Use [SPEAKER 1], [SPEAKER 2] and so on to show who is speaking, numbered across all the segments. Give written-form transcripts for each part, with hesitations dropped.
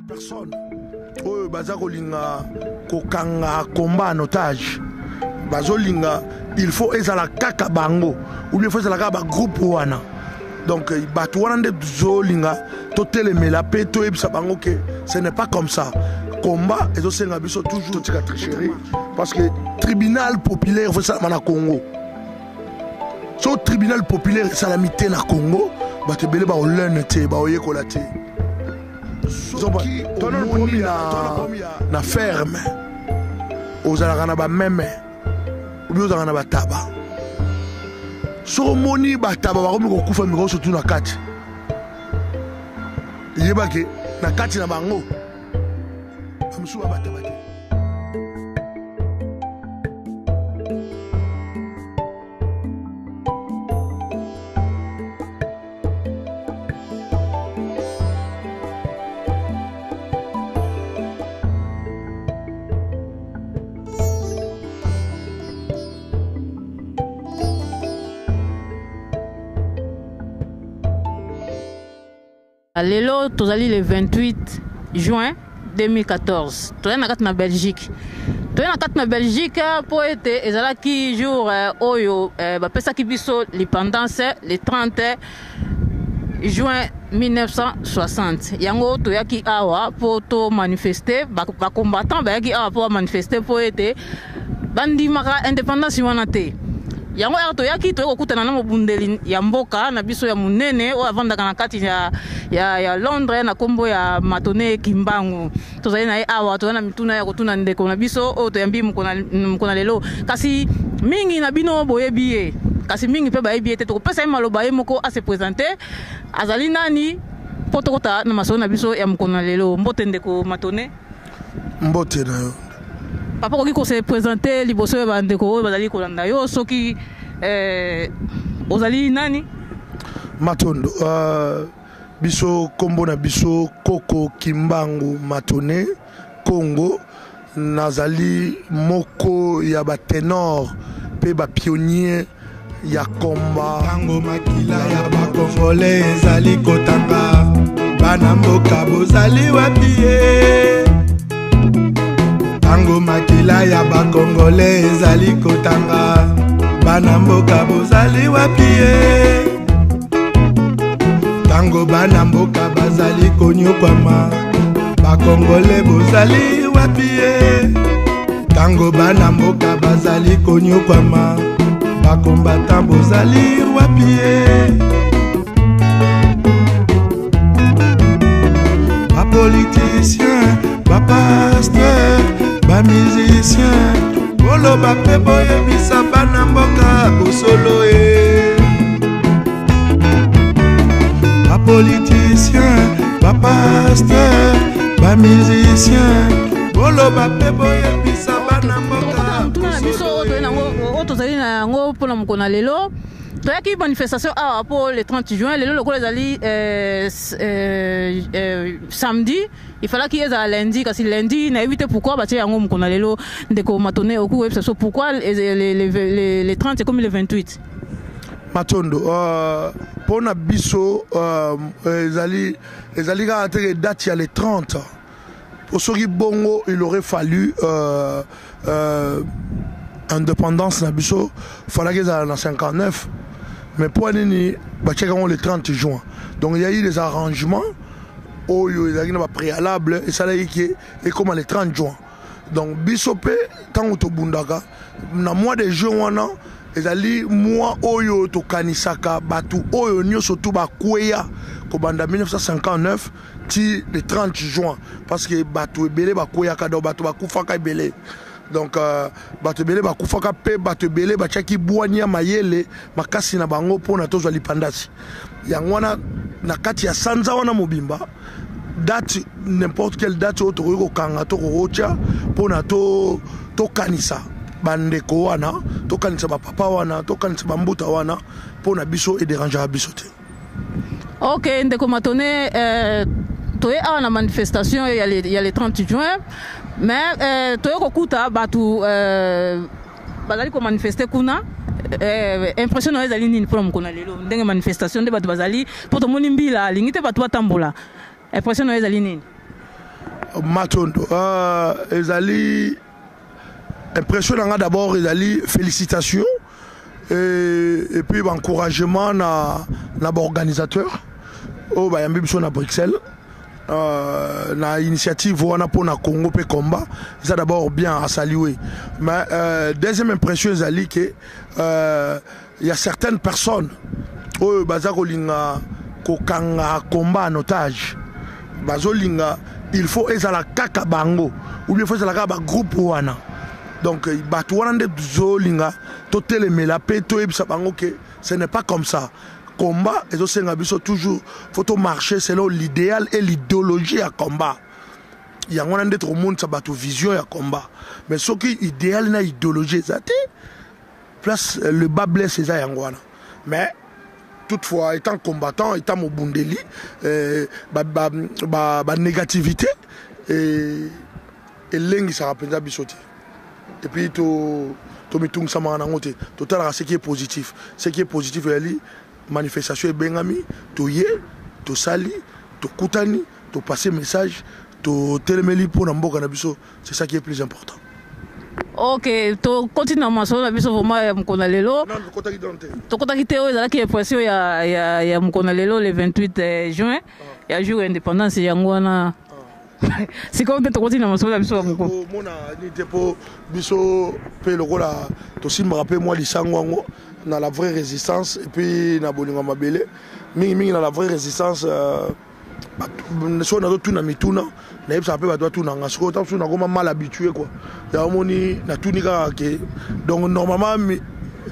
[SPEAKER 1] personnes. Oh, bazakolinga kokanga combat en otage. Bazolinga, il faut ezala kaka bango ou bien faut ezala kaka groupe wana. Donc batu wana nde zolinga totelemela pe to ebisa bango que ce n'est pas comme ça. Combat ezo senga biso toujours tika tricherie parce que tribunal populaire faut ça na Congo. So tribunal populaire salamité na Congo, batu belé ba olene te ba oyekola te. Na ferme ozalaka na bameme obi ozalaka na bataba soko moni bataba bakomi kokufa mikolo surtout na kati yebake na kati na bango bamosusu ba bataba te.
[SPEAKER 2] Lelo tozali le 28 juin 2014. Toza na Belgique. Toza na Belgique pour être ezalaki jour oyo bapesaki biso l'indépendance le 30 juin 1960. Yango toyaki awa pour to manifester ba combattant bayaki awa pour manifester pour être bandimaka indépendance wana te. Yango to yaki to kokutana na mobundeli ya mboka na biso ya munene o avandaka na kati ya Londres na kombo ya Matone Kimbangu. Tozali na awa to na mituna ya kotuna ndeko na biso o to yambi mukona lelo kasi mingi na bino boyebiye kasi mingi pe bayebiye te to pesa maloba ye moko a se présenter azali nani potokota na maso na biso ya mukona lelo mbote ndeko Matone
[SPEAKER 1] mbote na yo
[SPEAKER 2] papa ko se présenter liboso ba ndeko bazali kolanda yo soki ozali nani
[SPEAKER 1] Matondo biso kombo na biso Koko Kimbangu Matone Congo nazali moko ya ba tenor pe ba pionnier ya komba
[SPEAKER 3] tango makila ya ba congolais ezali kotanga bana mboka bozali wapie tango makila ya ba congolais ezali kotanga bana mboka bozali wapie tango bana mboka bazali konyokwama ba congolais bozali wapie tango bana mboka bazali konyokwama ba combattant bozali wapie ba politicien ba pasteur ba musicien bolo ba pe boye bisa bana mboka bosolo ba politicien ba pasteur ba musicien bolo ba pe boye bisa bana mboka
[SPEAKER 2] bosolo tozali na yango mpona mokona lelo toyaki manifestation awa pour le 30 juin lelo lokola ezali samedi il fallait qu'il y ait lundi kasi lundi na éviter pourquoi batie yango mokona lelo ndeko Matone oku websa so pourquoi les 30 comme le 28
[SPEAKER 1] Matondo pona biso ezali ka te date ya le 30 pour soki bongo il aurait fallu indépendance na biso fallait que ça en 59 mais pour nini ba tcheka le 30 juin donc il y a eu des arrangements oyo ezali na préalable et ça là qui est comme le 30 juin donc biso pe tango to bundaka na mois de juin wana ezali mois oyo to kanisaka batu oyo nyoso to ba kweya ko banda 1959 ti le 30 juin parce que batu ebele ba kweya ka do batu ba kufaka ebele. Donc bato belé ba kufaka pe bato belé ba chaki bwanya mayele makasi na bango pona tozwa lipandasi yangwana na kati ya sanza wana mobimba date n'importe quelle date auto ko kanga to ko rocha pona to kanisa bandeko wana to kanisa ba papa wana to kanisa ba mbuta wana pona biso et déranger biso te.
[SPEAKER 2] OK ndeko Matone toye awa na manifestation ya le 30 juin mais toye kokuta batu bazali ko manifester kuna impression na ezali nini pour mokona lelo ndenge manifestation de batu bazali pour to moni mbila lingite batu batambola impression na ezali nini
[SPEAKER 1] Matondo ezali impressionnant d'abord, ezali félicitations et puis encouragement na organisateur au bayambi biso na Bruxelles na initiative wana pour na Congo pe combat, ça d'abord bien à saluer. Mais deuxième impression ezali que il y a certaines personnes au bazakolinga kokanga combat en otage bazolinga il faut ezala kaka bango ou bien il faut ezala kaka ba groupe wana. Donc bato wana nde zolinga to telemela pe to ebisa bango que ce n'est pas comme ça. Combat et aussi toujours faut marcher selon l'idéal et l'idéologie à combat. Il y a un autre monde ça bateau vision à combat. Mais ce qui est idéal na idéologie ça place le bas blesse ça yangwana. Mais toutefois étant combattant étant mobundeli négativité et lengi ça rappelle bisoti. Et puis to mitung sama na ngote total ce qui est positif ali manifestation et bengami to ye to sali to kutani to passer message to telemeli pour mboka na biso, c'est ça qui est plus important.
[SPEAKER 2] Ok, to continue maso na biso vraiment mkona lelo
[SPEAKER 1] non
[SPEAKER 2] to kota kiteo ezala ki impression ya mkona lelo le 28 juin ya jour indépendance ya ngwana. Si comme tu continues à me biso mko
[SPEAKER 1] mona ni depo biso pe lokola to simba pe moi lisangwango na la vraie résistance et puis na bolinga mabele mingi na la vraie résistance so na tout na mituna na yebsa pe ba doit tout na ngasko ta so na goma mal habitué quoi ya moni na tunika ke donc normalement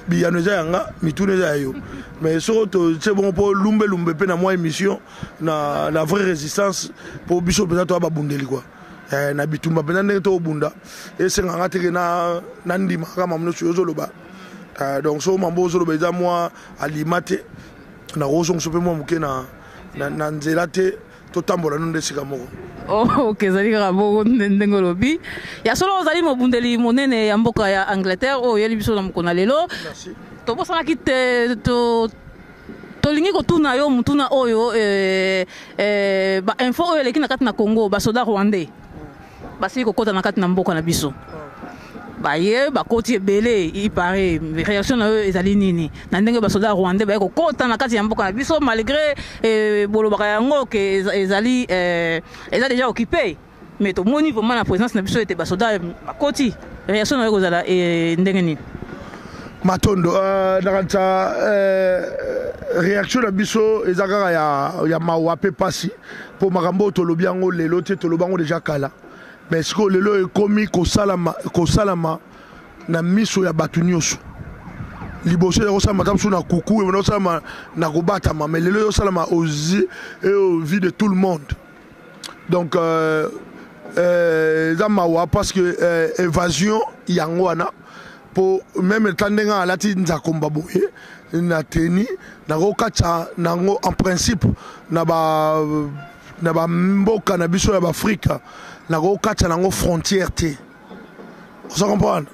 [SPEAKER 1] biyano za yanga mituna za yo mais surtout c'est bon pour lumbe pe na moi émission na la vraie résistance pour biso peut être ba bundeli quoi na bitumba pe na to bunda et c'est nganga te na ndima kama mno so loba donc so mambo zo loba za moi alimate na rozo so pe moi muke na nzela te to tambola no ndesika moko.
[SPEAKER 2] Oh ok zali rabo ndengolobi ya solo zali mobundeli monene ya mboka ya Angleterre o yeli biso na mkona lelo.
[SPEAKER 1] Merci.
[SPEAKER 2] To bosana kite to lingi ko tuna yo mutuna oyo ba info oyo leki na kati na Congo ba soda rwandais basi ko kota na kati na mboka na biso ba ye ba koti ebele il paraît réaction na eux ezali nini na ndenge ba soda rwandais ba ko kota na kati ya mboka na biso malgré bolobaka yango ke ezali déjà occupé mais to moni vraiment la présence na biso était ba soda ba koti réaction na eux ezala ndenge nini
[SPEAKER 1] Matondo nakanta réaction na biso ezaka ya mawa pe pasi po makambo tolobi yango lelo te tolobango déjà kala mais ce que lelo ekomi ko salama na miso ya batu nyonso liboso ya kosala matamu so na kuku e na na kobatama mais lelo yo salama aux yeux et aux vies de tout le monde. Donc za mawa parce que évasion yango wana pour même tandinga alati nzakomba boye na teni na kokatsa nango en principe na ba mboka na biso ya ba Afrika na kokatsa nango frontière te. Vous comprenez?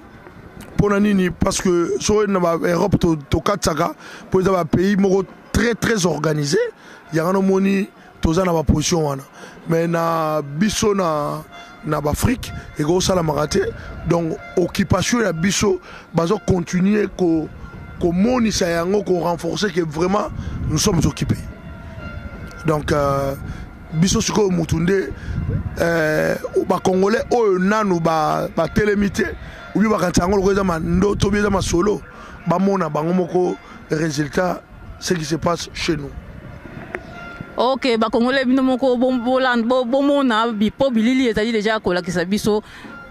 [SPEAKER 1] Pour nini parce que so na ba Europe to katsaka pour za ba pays moko très très organisé ya no moni toza na ba position wana mais na biso na Afrique et go sala marate donc occupation ya biso bazo continuer ko moni sa yango ko renforcer que vraiment nous sommes occupés. Donc biso siko mutunde ba congolais o nanu ba telemité ou bien ba kantango ko za mando to bien za masolo ba mona bango moko résultat ce qui se passe chez nous.
[SPEAKER 2] Ok, ba Congolais bino moko bomona bipo bilili ezali déjà kolakisa biso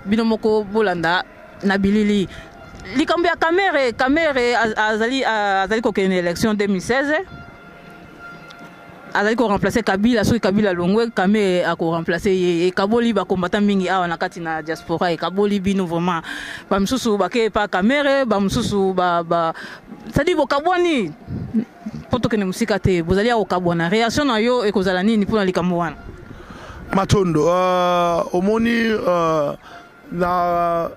[SPEAKER 2] bino moko bolanda na bilili likambo ya Kamere azali ko kene élection 2016 azali ko remplacer Kabila so Kabila longwe Kamere a ko remplacer ye kaboli ba combattant mingi awa na kati na diaspora e kaboli bino vraiment ba msusu ba ke pa Kamere ba msusu ba sadi bo kaboni poto kene musika te bozali okabona réaction na yo ekozala nini pona likambo wana
[SPEAKER 1] Matondo omoni na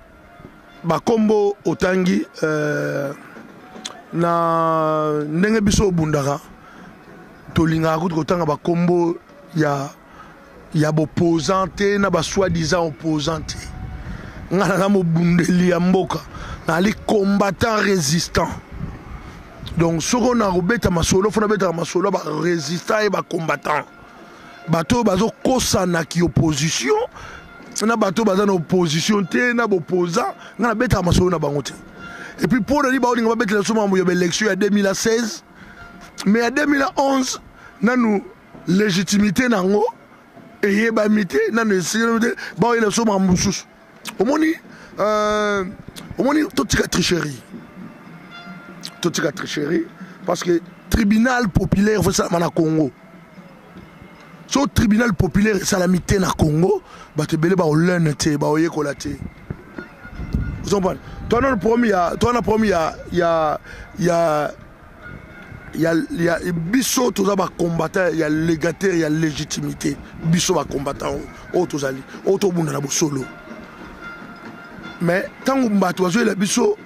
[SPEAKER 1] bakombo otangi na ndenge biso bundaka tolinga kutanga bakombo ya il y a opposant te na ba soi-disant opposant te ngana na mobundeli ya mboka na les combattants résistants. Donc ce qu'on a robeta masolo fona beta masolo ba résistant et ba combattant bato bazo kosana ki opposition na bato baza na opposition te na opposant ngana beta masolo na bango te. Et puis pour le ba olinga ba beta soma mo élection en 2016 mais en 2011 na nous légitimité nango et ba mité na nous ba ile soma mususu omoni totika tricherie parce que tribunal populaire faut ça na Congo. So tribunal populaire salamité na Congo ba te belé ba olente ba oyekolate. Vous comprenez? Toi le premier il y a biso toza ba combattant, il y a légataire, il y a légitimité. Biso ba combattant o tozali o to bunda na bo solo. Mais tant que mbato azo la biso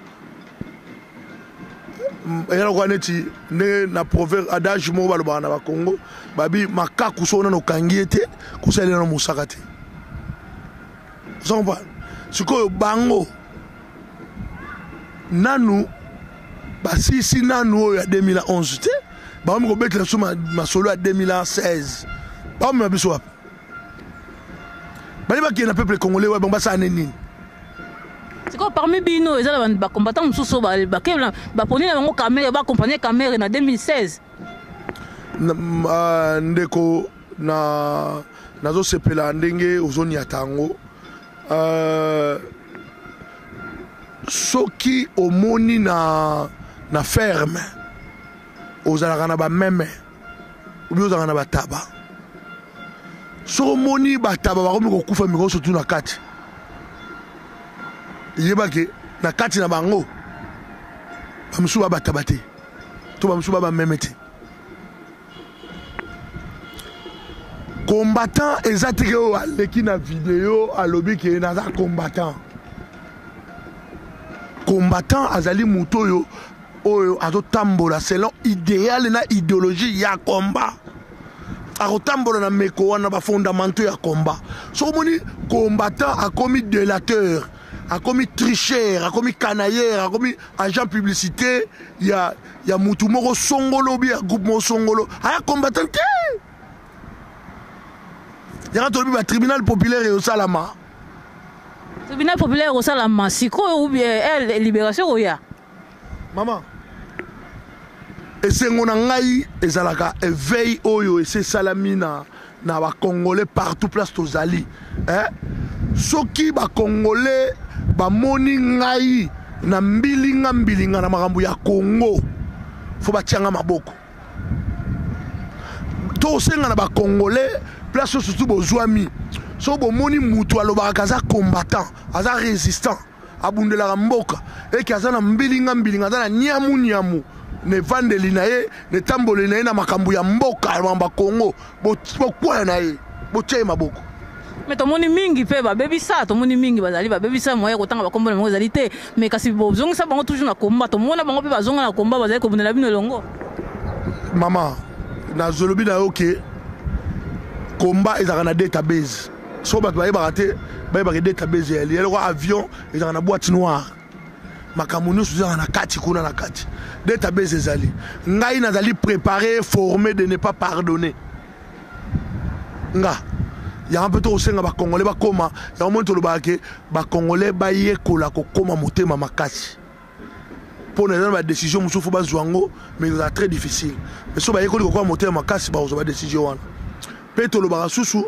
[SPEAKER 1] eyala kwa neti na proverbe adage mo baloba na ba Congo babi makaku sona no kangiete kusele na musakate. Zomba siko bango nanu basisi nanu ya 2011 te ba mo betla suma masolo ya 2016 ba mo biso wapi bali ba ki na peuple congolais wa ba sa nini.
[SPEAKER 2] C'est quoi parmi bino les combattants mususu ba poni na bango caméra ba accompagner caméra en 2016
[SPEAKER 1] ndeko na nazo sepela ndenge ozoni atango soki omoni na ferme ozalaka na ba meme obi ozalaka na bataba so omoni bataba bakomi kokufa mikolo surtout na kati yebake na kati na bango bamusu ba batabate to bamusu ba memete combattant ezatike o aleki na vidéo alobi ke na za combattant azali muto yo oyo azotambola selon idéal na idéologie ya combat akotambola na meko wana ba fondamentaux ya combat so moni combattant a commis délateur a commis tricheur, a commis canailleur, a commis agent publicité, il y a Moutoumoro Songolo, il y a groupe Songolo, il y a combattant. Il y a un tribunal populaire au Salama.
[SPEAKER 2] Tribunal populaire au Salama, si quoi ou bien elle, libération ou ya?
[SPEAKER 1] Maman. Et c'est mon angaï, et Zalaka, et veille oyo, et c'est Salamina, na ba Congolais partout, place Tozali. Soki ba Congolais, ba moni ngai na mbilinga na makambo ya Congo faut ba tianga maboko to senga na ba Congolais place surtout bozwami so bo moni mutu alobaka kaza combattant aza résistant abundela mboka et kaza na mbilinga aza na nyamu ne vandeli na ye ne tambole na ye na makambo ya mboka ba Congo bo kwa na ye bo tie maboko.
[SPEAKER 2] Mais ton moni mingi pe ba baby ça ton moni mingi bazali ba baby ça moya kotanga ba kombo na mo zalité mais kasi bozonga ça bango toujours na combat ton mona bango pe bazonga na combat bazali ko bundela bino longo
[SPEAKER 1] maman na zolobi na OK combat ezaka na database so ba ba raté ba ba database ya le avion ezaka na boîte noire makamuno suzaka na kati kuna na kati database ezali ngai nazali préparé formé de ne pas pardonner nga. Il y a un peu de senga ba Congolais ba koma ya o monto lo ba ke ba Congolais ba yekola ko koma motema makasi pour ne ba décision muso fo ba zwango mais c'est très difficile mais so ba yekola ko koma motema makasi ba ba décision wana peto lo ba susu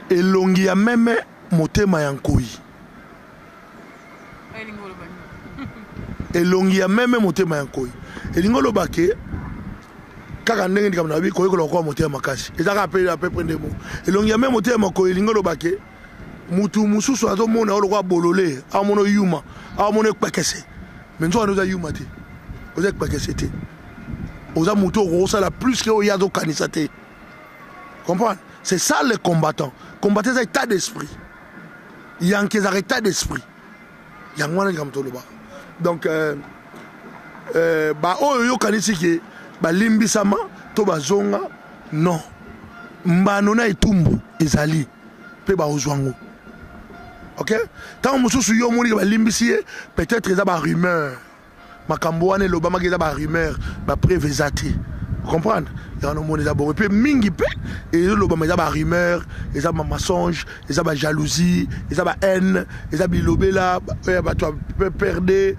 [SPEAKER 1] elongi ya meme motema ya nkoi elongi ya meme motema ya nkoi elingo lo ba ke kaka ndenge ndi kamna bi ko yeko lokwa moteur makasi ezaka appeler à peu près des mots elongi ya même moteur mako elingo lobake mutu mususu azo mona olokwa bololé a mono yuma a mono kpekese mais nzo anoza yuma te oza kpekese te oza mutu ko sala plus que oyazo kanisa te comprendre c'est ça le combattant combattre c'est état d'esprit il y a un état d'esprit il y a ngwana ngamto loba donc ba oyo yo kanisi ke balimbi sama to bazonga non mbano na etumbu ezali pe ba ozwango. OK? Tant mosusu yo moni ba limbisi peut-être eza ba rumeur. Makambo wana lobama eza ba rumeur, ba preuve ezati. Vous comprenez? Il y a un monde d'abord. Et puis, mingi pe, et le ba rumeur, et ça, mensonge, et ça, jalousie, et ça, haine, et ça, bilobela, et bah, tu as perdu,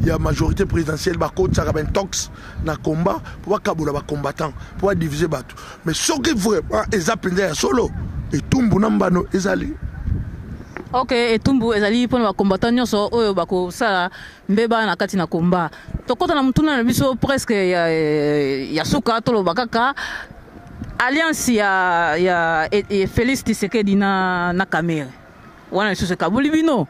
[SPEAKER 1] il y a majorité présidentielle, bah, côté, ça, ben, tox, na combat, pour pas kaboula, bah, combattant, pour pas diviser, bah, tout. Mais ce qui est vraiment, et ça, pendant solo, et tout, bonambano, et ça,
[SPEAKER 2] OK, etumbu ezali pona ba combattant nyonso oyo bako sala mbeba na kati na komba. Tokota na mutuna na biso presque ya suka tolo bakaka alliance ya Félix Tshisekedi na Kamere. Wana suse kabuli bino.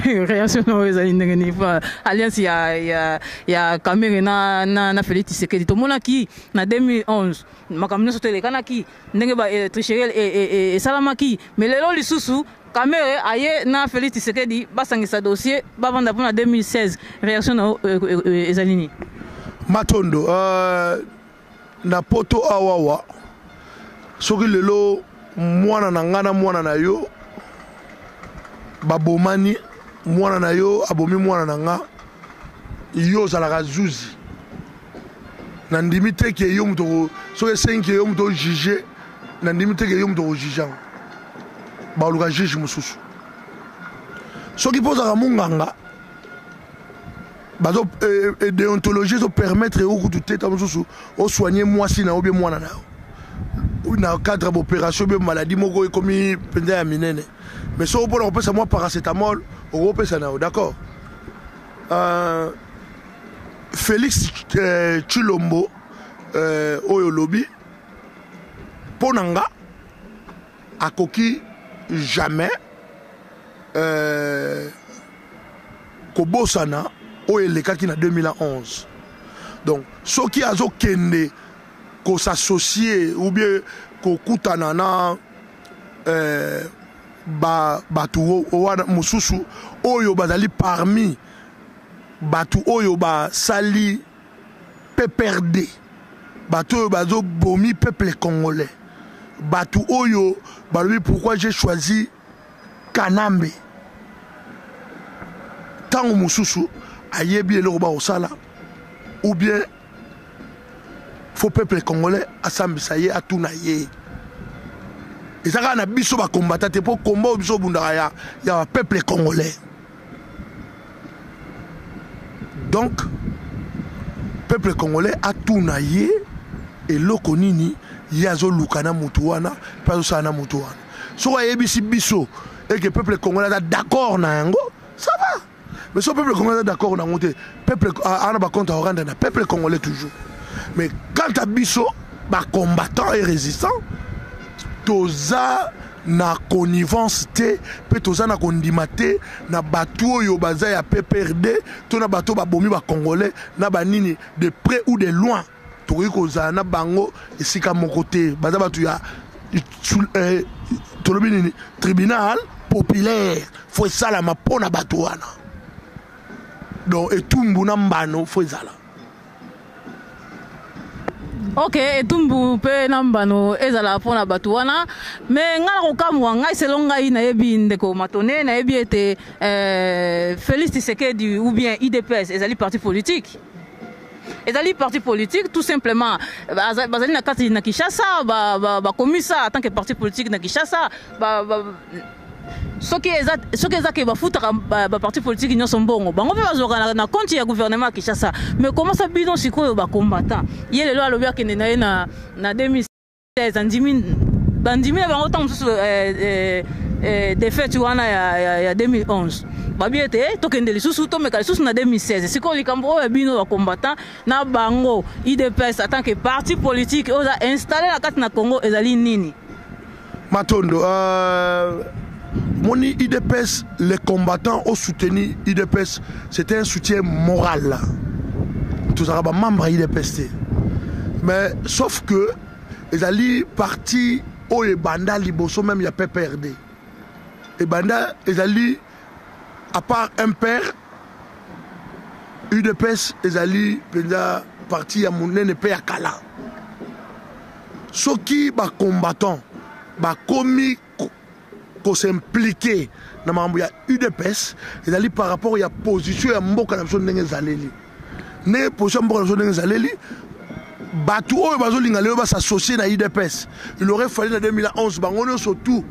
[SPEAKER 2] Réaction no ezali ndenge ni fa alliance ya Kamere na Félix Tshisekedi to monaki na 2011 makamno sotele kanaki ndenge ba tricherie et salamaki mais lelo lisusu Kamere aye na Félix Tshisekedi basangisa dossier bavanda pour na 2016 réaction no ezali ni
[SPEAKER 1] Matondo na poto awawa soki lelo mwana na ngana mwana na yo babomani mwana na yo abomi mwana na nga yo zalaka zuzi na ndimi te ke yo muto soki 5 yo muto juger na ndimi te ke yo muto juger ba luka juge mususu soki poza munganga bazo déontologie zo permettre au kutu teta mususu o soigner mwasi na obie mwana na yo na cadre d'opération be maladie moko ekomi penda ya minene. Mais si on peut repasser moi paracétamol, on repassa là, d'accord. Félix Tshilombo, Oyo Lobby, Ponanga, Akoki jamais, Kobosana, Oyo Lekaki na 2011. Donc, ceux qui ont kende, qu'on s'associe ou bien qu'on koutana na batu wana mususu oyo bazali parmi batu oyo ba sali PPRD batu oyo bazo bomi peuple congolais batu oyo balobi pourquoi j'ai choisi Kanambe tango mususu ayebi eloko ba osala ou bien faut peuple congolais asambisa ye atuna ye. Et ça a biso ba combattre pour combat biso bundaya ya peuple congolais. Donc peuple congolais a tout naïe et loko nini yazo lukana mutuana pas ça na mutuana. So ayebisi biso et que peuple congolais est d'accord na yango, ça va. Mais so peuple congolais est d'accord na ngote, peuple ana ba compte rendre na peuple congolais toujours. Mais quant à biso ba combattant et résistant toza na connivence te pe toza na kondima te na batu oyo baza ya PPRD to na bato babomi ba congolais na banini de près ou de loin tokoki kozala na bango esika moko te baza batu ya tolobi nini tribunal populaire fo esalama mpo na bato wana donc etumbu na mbano fo ezala.
[SPEAKER 2] OK, etumbu pe nambano ezala pona batu wana mais ngala ko kamwa ngai selon ngai na yebi ndeko matone na yebi ete Félix Tshisekedi ou bien IDPS ezali parti politique. Ezali parti politique tout simplement bazali na kati na Kinshasa ba komisa en tant que parti politique na Kinshasa ce qui est que bafutaka ba parti politique nyonso mbongo bango pe bazoka na compte ya gouvernement Kinshasa mais comment ça bidon sikoyo ba combattant yele lo alobi akende na 2016 andimi bandimi bango tant mususu défaite wana ya 2011 babiete tokende lisusu to meka lisusu na 2016 sikoyo likambo oyo bino ba combattant na bango IDPS en tant que parti politique oza installé na kati na Congo ezali nini
[SPEAKER 1] Matondo Moni IDPS, les combattants ont soutenu IDPS, c'était un soutien moral. Tous les membres IDPS. Mais sauf que les alliés partis au Banda Liboso, même il y a PPRD. Et Banda, les alliés, à part un père, UDPS, les alliés, parti à Mounene Payakala. ceux qui ba combattants ba commis qu'on s'impliquer dans la UDPS et d'aller par rapport à la position à mboka na biso ndenge zaleli ne position mboka na biso ndenge zaleli batu oyo bazolinga lelo s'associer na UDPS. Il aurait fallu en 2011 bangono surtout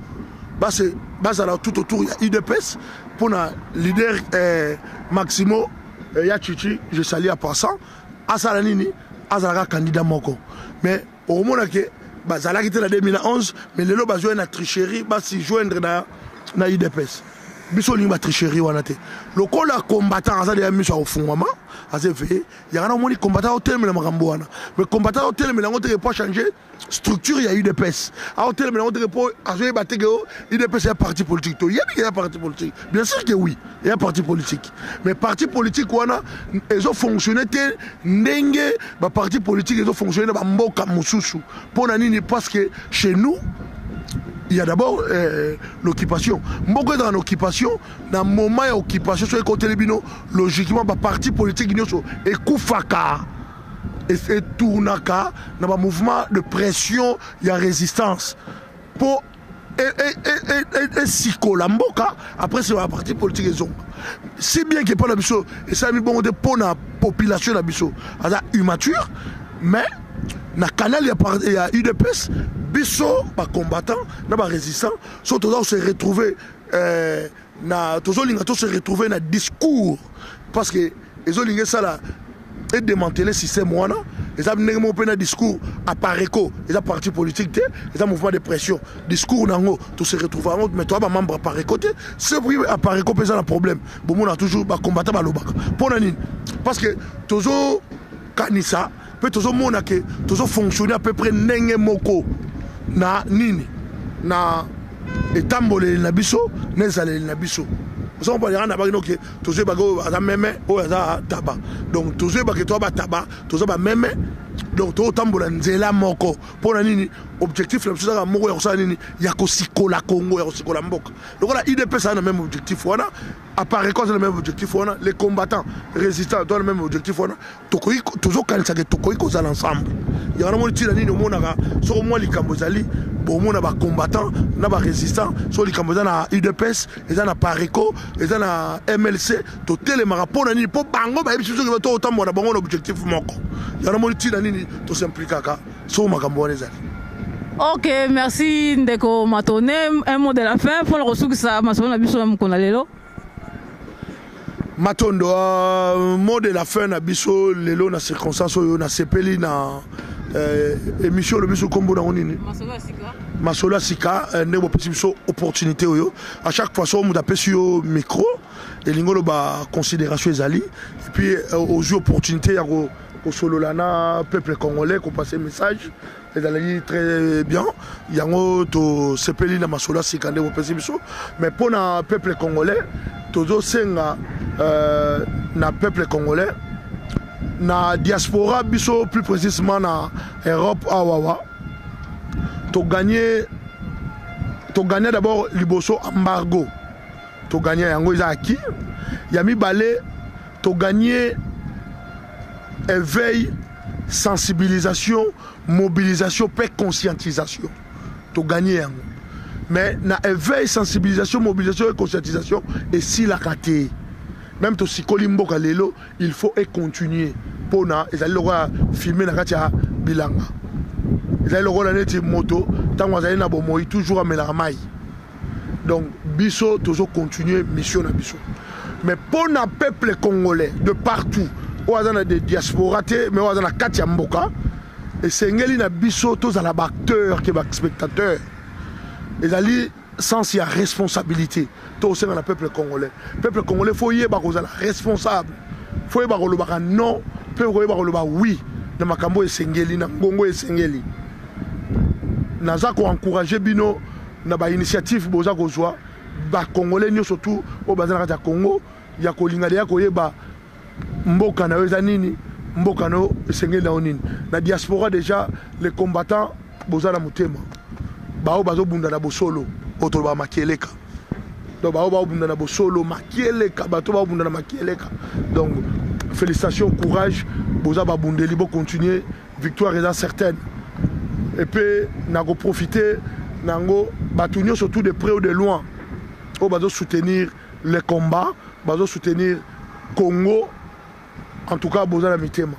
[SPEAKER 1] bazala tout autour ya UDPS pour na leader Maximo ya Chichi, je salue à passant asala nini azala candidat moko mais au moment que bazala qui était en 2011 mais lelo bazoué na tricherie basi joindre na UDPS biso linga tricherie wana te lokola combattant azali ya miso au fondement azeve ya na moni combattant au terme na makambo wana mais combattant au terme na ngote pas changer structure ya UDPS au terme na ngote pour azoye batego UDPS est parti politique to ya bien parti politique bien sûr que oui il y a parti politique mais parti politique wana ils ont fonctionné te ndenge ba parti politique ils ont fonctionné ba mboka mususu pour nini parce que chez nous il y a d'abord l'occupation. Beaucoup dans l'occupation, dans le moment de l'occupation, sur les côtés de Bino, logiquement, le parti politique est Koufaka et Tournaka, dans un mouvement de pression, il y a résistance. Pour et Sikolamboka, après c'est le parti politique. Si bien qu'il n'y a pas d'abissot, et ça a mis bon de pour la population d'abissot, c'est immature, mais dans le canal, il y a UDPS. Biso, pas combattant, pas résistant, sont toujours se retrouver se retrouver dans discours parce que ils ont ligné ça là et démanteler le système wana, ils ont mené un discours à Pareco, ils ont parti politique, ils ont mouvement de pression, discours nango, tout se retrouver en mais toi membre à Pareco, c'est oui à Pareco pèse un problème. Bon on a toujours pas combattant ba lobaka. Pour nani parce que toujours kanisa peut toujours mona que toujours fonctionner à peu près ndenge moko. Na nini na etambole na biso nezale na biso on peut dire na bagino que tous bago za meme o za taba donc tous bago to ba taba tous ba meme donc to tambola nzela moko pour nini objectif la biso za moko ya ko nini ya ko sikola Congo ya ko sikola mboka donc la IDP ça a le même objectif wana apparaît cause le même objectif wana les combattants résistants ont le même objectif wana tokoi toujours quand ça que tokoi cause ensemble il y a vraiment tira nini monaka sur moi likambo zali bon mona ba combattant na ba résistant sur likambo za na UDPS et za na Pareco et za na MLC to tele marapo nini po bango ba biso que to autant mona bango objectif moko il y a vraiment tira nini to s'impliquer sur makambo wana zali.
[SPEAKER 2] Ok, merci Ndeko Matone. Un mot de la fin pour le ressource ça Masolo biso mkonalelo.
[SPEAKER 1] Matondo mot de la fin na biso lelo na circonstance oyo na sepeli na émission le biso kombo na onini Masolo Sika ndebo petit biso opportunité oyo à chaque fois so mu tapesi yo micro et lingolo ba considération ezali et puis aux opportunités ya ko sololana peuple congolais ko passer message et d'aller très bien yango to sepeli na Masolo Sika ndebo petit biso mais pour na peuple congolais tozo senga na peuple congolais na diaspora biso plus précisément na Europe awawa to gagner d'abord liboso embargo to gagner yango za aki ya mibale to gagner éveil sensibilisation mobilisation pe conscientisation to gagner yango mais na éveil sensibilisation mobilisation et conscientisation et si la raté même to sikoli mboka lelo il faut et continuer pour na ezali lokola filmer na kati ya bilanga ezali lokola neti moto tango azali na bomoi toujours amelaka mai donc biso toujours continuer mission na biso mais pour na peuple congolais de partout o azana de diaspora te mais o azana kati ya mboka esengeli na biso tozala ba acteur ke ba spectateur ezali sens ya responsabilité to senga na peuple congolais faut yeba kozala responsable faut yeba kolobaka non pe ko yeba koloba oui na makambo esengeli na ngongo esengeli naza ko encourager bino na ba initiative boza kozwa ba congolais nyo surtout o bazana ka Congo ya kolinga ya koyeba mboka na yoza nini mboka no esengeli na nini na diaspora déjà les combattants boza na mutema bao bazo bunda na bosolo oto ba makieleka donc bao bunda na bosolo makieleka bato ba bunda na makieleka donc félicitations courage boza ba bundeli bo continuer victoire est certaine et puis nako profiter nango batunyo surtout de près ou de loin au bazo soutenir les combats bazo soutenir Congo en tout cas boza la mitema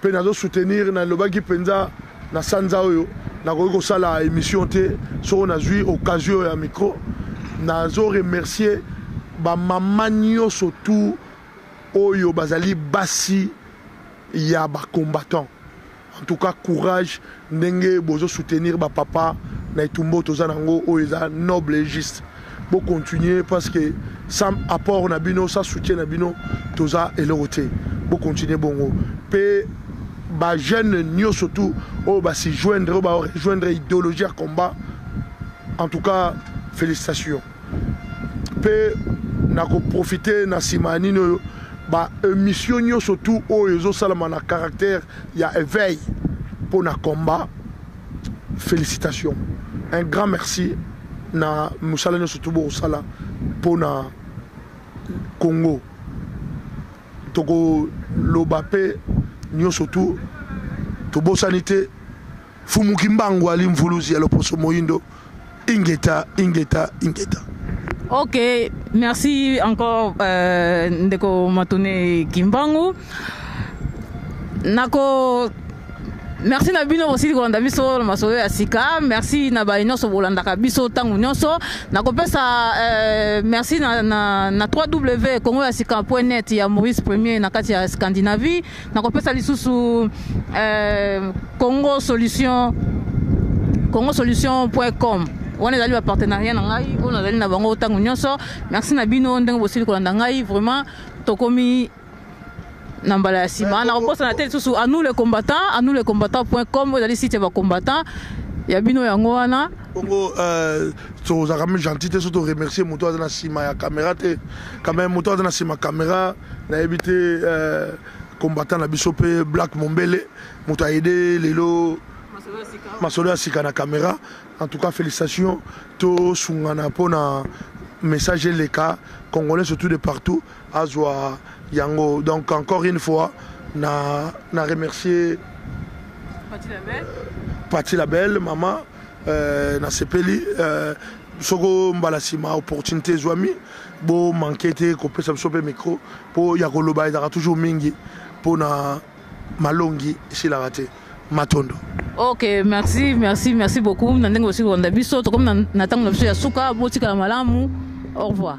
[SPEAKER 1] pe nazo soutenir na lobaki penza na sanza oyo nako ko sala émission te so na zui occasion ya micro nazo remercier ba mamanyo surtout oyo bazali basi ya ba combattant. En tout cas courage ndenge bozo soutenir ba papa na itumbo toza nango oyo za noble et juste. Bo continuer parce que sans apport na bino sans soutien na bino toza eloroté. Bo continuer bongo. Pe ba jeune nyo surtout o ba si joindre ba rejoindre idéologie à combat. En tout cas félicitations. Pe na ko profiter na simani no ba émission surtout oyo salama na caractère ya éveil pour na combat. Félicitations. Un grand merci na musala surtout bo sala pour na Congo. Toko lobape nyo surtout to bo sanité fumuki mbango ali mvuluzi ya loposo moyindo ingeta.
[SPEAKER 2] Ok, merci encore Ndeko Matone Kimbangu. Nako merci na bino aussi ko ndabiso na masolo ya sika, merci na ba nyonso bolanda ka biso tangu nyonso. Nako pesa merci na 3W Congo ya sika.net ya Maurice Premier na kati ya Scandinavie. Nako pesa lisusu Congo solution.com. On est allé à partenariat nangai, on est allé na bango tangu nyonso. Merci na bino ndenge bosili ko landa ngai vraiment tokomi nambala sima na reposte na télé sous à nous les combattants.com, vous allez site ba combattant ya bino yango wana
[SPEAKER 1] Congo to za quand même gentil surtout remercier moto na sima ya caméra te quand même moto na sima caméra na éviter combattant na bisope Black Mombele moto a aidé lelo masolo sika na caméra. En tout cas félicitations to sungana pona message les cas congolais surtout de partout azwa yango. Donc encore une fois na remercier Pati Labelle maman na sepeli soko mbalasima opportunité zwami bo manquete ko pesa sope micro po ya koloba ezaka toujours mingi pona malongi si la raté matondo.
[SPEAKER 2] Ok, merci beaucoup. Nandenge aussi ko ndabiso to comme na tango na biso ya suka botika malamu. Au revoir.